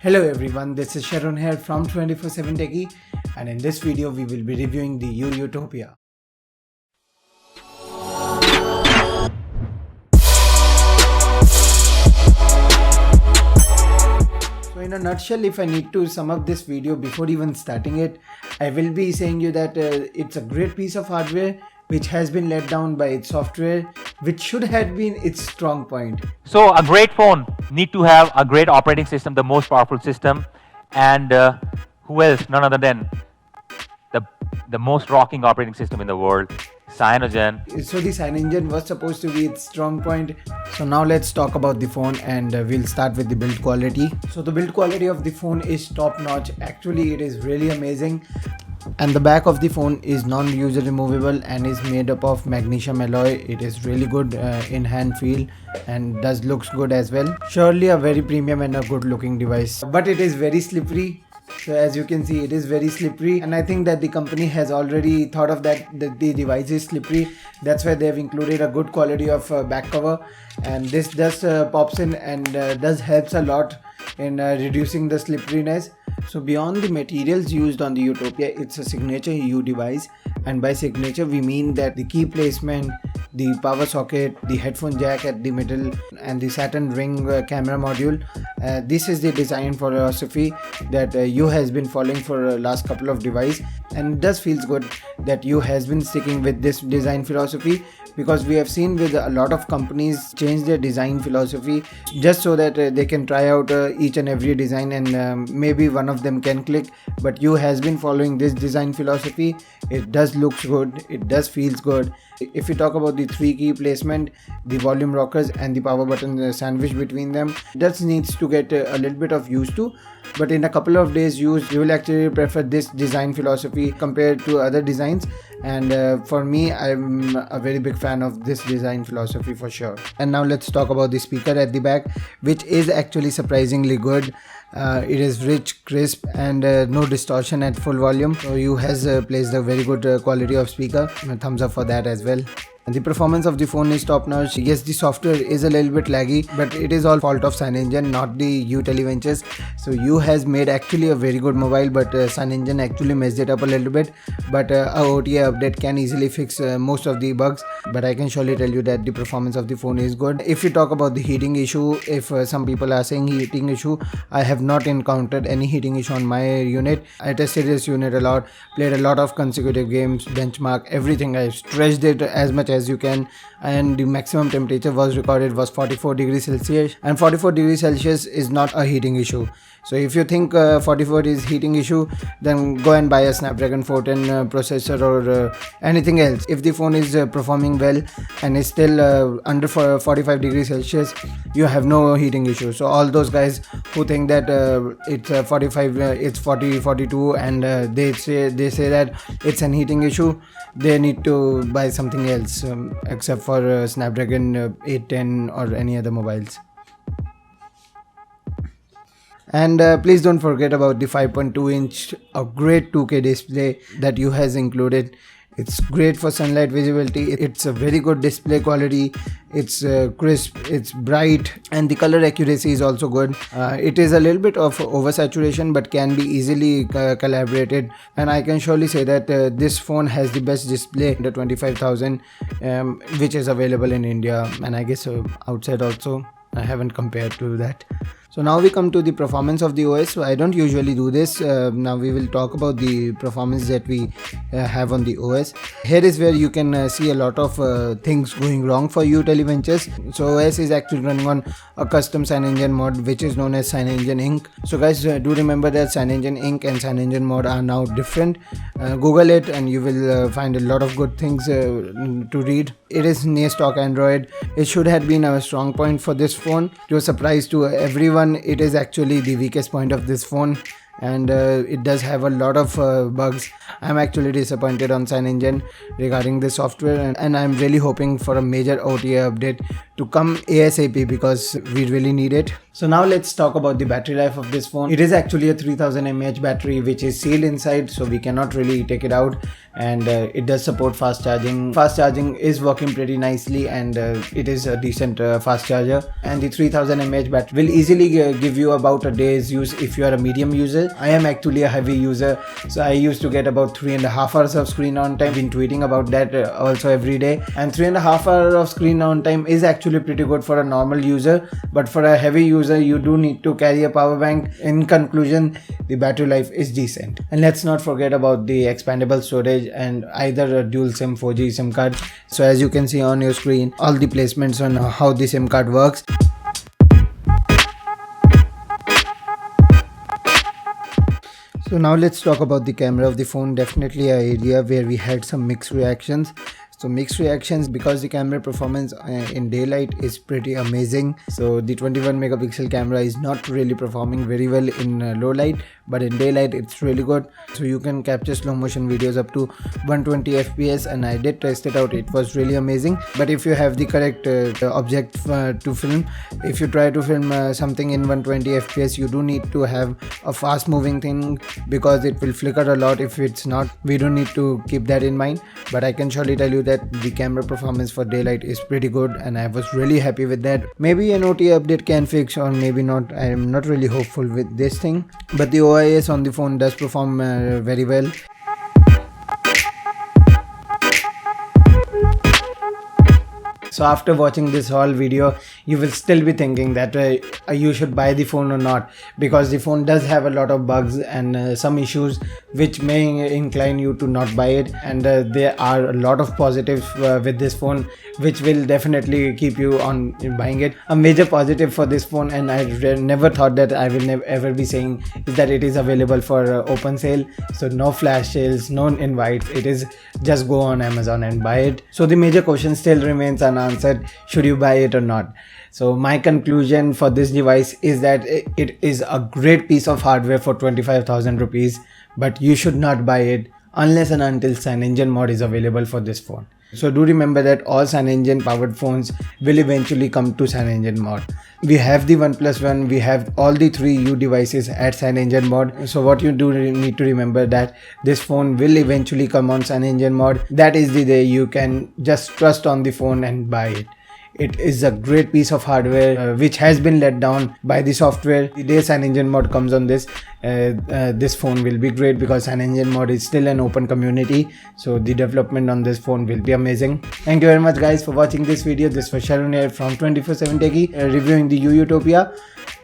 Hello everyone, this is Sharon here from 24/7 Techie, and in this video we will be reviewing the Utopia. So in a nutshell, if I need to sum up this video before even starting it, I will be saying you that it's a great piece of hardware which has been let down by its software, which should have been its strong point. So a great phone need to have a great operating system, the most powerful system, and who else? None other than the most rocking operating system in the world, Cyanogen. So the CyanogenMod was supposed to be its strong point. So now let's talk about the phone, and we'll start with the build quality. So the build quality of the phone is top notch. Actually, it is really amazing. And the back of the phone is non-user removable and is made up of magnesium alloy. It is really good in hand feel and does looks good as well. Surely a very premium and a good looking device, but it is very slippery. So as you can see, it is very slippery, and I think that the company has already thought of that the device is slippery. That's why they have included a good quality of back cover, and this just pops in and does helps a lot in reducing the slipperiness. So beyond the materials used on the Utopia, it's a signature U device, and by signature we mean that the key placement, the power socket, the headphone jack at the middle, and the Saturn ring camera module. This is the design philosophy that U has been following for last couple of devices, and it does feels good that U has been sticking with this design philosophy, because we have seen with a lot of companies change their design philosophy just so that they can try out each and every design, and maybe one of them can click. But U has been following this design philosophy. It does looks good, it does feels good. If we talk about the three key placement, the volume rockers and the power button sandwich between them, that needs to get a little bit of used to, but in a couple of days use you will actually prefer this design philosophy compared to other designs. And for me, I'm a very big fan of this design philosophy for sure. And now let's talk about the speaker at the back, which is actually surprisingly good. It is rich, crisp, and no distortion at full volume. So you has placed a very good quality of speaker. Thumbs up for that as well. And the performance of the phone is top notch. Yes, the software is a little bit laggy, but it is all fault of CyanogenMod, not the U Televentures. So U has made actually a very good mobile, but CyanogenMod actually messed it up a little bit. But a OTA update can easily fix most of the bugs. But I can surely tell you that the performance of the phone is good. If you talk about the heating issue, if some people are saying heating issue, I have not encountered any heating issue on my unit. I tested this unit a lot, played a lot of consecutive games, benchmark, everything. I stretched it as much as you can, and the maximum temperature was recorded was 44 degrees Celsius, and 44 degrees Celsius is not a heating issue. So if you think 44 is heating issue, then go and buy a Snapdragon 410 processor or anything else. If the phone is performing well and is still under 45 degrees Celsius, you have no heating issue. So all those guys who think that it's 45, it's 40, 42, and they say that it's an heating issue, they need to buy something else except for Snapdragon 810 or any other mobiles. And please don't forget about the 5.2-inch, a great 2K display that U has included. It's great for sunlight visibility. It's a very good display quality. It's crisp, it's bright, and the color accuracy is also good. It is a little bit of oversaturation, but can be easily calibrated. And I can surely say that this phone has the best display under 25,000, which is available in India, and I guess outside also. I haven't compared to that. So now we come to the performance of the OS. So I don't usually do this. Now we will talk about the performance that we have on the OS. Here is where you can see a lot of things going wrong for U Televentures. So OS is actually running on a custom CyanogenMod, which is known as CyanogenMod Inc. So guys, do remember that CyanogenMod Inc. and CyanogenMod are now different. Google it and you will find a lot of good things to read. It is near stock Android. It should have been a strong point for this phone. To a surprise to everyone, it is actually the weakest point of this phone, and it does have a lot of bugs. I'm actually disappointed on CyanogenMod regarding the software, and I'm really hoping for a major OTA update to come ASAP, because we really need it. So now let's talk about the battery life of this phone. It is actually a 3000 mAh battery which is sealed inside, so we cannot really take it out. and it does support fast charging. Fast charging is working pretty nicely, and it is a decent fast charger. And the 3000 mAh battery will easily give you about a day's use if you are a medium user. I am actually a heavy user, so I used to get about 3.5 hours of screen on time. Been tweeting about that also every day, and 3.5 hours of screen on time is actually pretty good for a normal user, but for a heavy user you do need to carry a power bank. In conclusion, the battery life is decent. And let's not forget about the expandable storage and either a dual SIM 4G SIM card. So as you can see on your screen, all the placements on how the SIM card works. So now let's talk about the camera of the phone. Definitely an area where we had some mixed reactions. So mixed reactions because the camera performance in daylight is pretty amazing. So the 21 megapixel camera is not really performing very well in low light, but in daylight it's really good. So you can capture slow motion videos up to 120 fps, and I did test it out. It was really amazing. But if you have the correct object to film, if you try to film something in 120 fps, you do need to have a fast moving thing because it will flicker a lot. If it's not, we don't need to keep that in mind. But I can surely tell you that the camera performance for daylight is pretty good, and I was really happy with that. Maybe an OTA update can fix, or maybe not. I am not really hopeful with this thing, but the OIS on the phone does perform very well. So after watching this whole video, you will still be thinking that you should buy the phone or not, because the phone does have a lot of bugs and some issues which may incline you to not buy it. And there are a lot of positives with this phone which will definitely keep you on buying it. A major positive for this phone, and I never thought that I will ever be saying, is that it is available for open sale. So no flash sales, no invites. It is just go on Amazon and buy it. So the major question still remains unanswered: should you buy it or not? So my conclusion for this device is that it is a great piece of hardware for 25,000 rupees, but you should not buy it unless and until CyanogenMod mod is available for this phone. So do remember that all CyanogenMod powered phones will eventually come to CyanogenMod mod. We have the OnePlus One, we have all the 3 U devices at CyanogenMod mod. So what you do need to remember that this phone will eventually come on CyanogenMod mod. That is the day you can just trust on the phone and buy it. It is a great piece of hardware which has been let down by the software. The day CyanogenMod mod comes on this, this phone will be great, because CyanogenMod mod is still an open community. So the development on this phone will be amazing. Thank you very much guys for watching this video. This was Sharon here from 24/7 Techie reviewing the Utopia.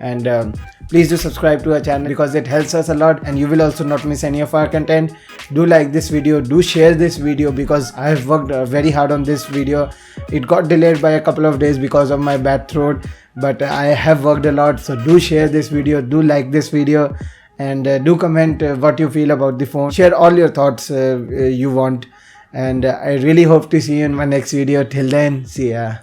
And please do subscribe to our channel because it helps us a lot, and you will also not miss any of our content. Do like this video, do share this video, because I have worked very hard on this video. It got delayed by a couple of days because of my bad throat, but I have worked a lot. So do share this video, do like this video, and do comment what you feel about the phone. Share all your thoughts you want, and I really hope to see you in my next video. Till then, see ya.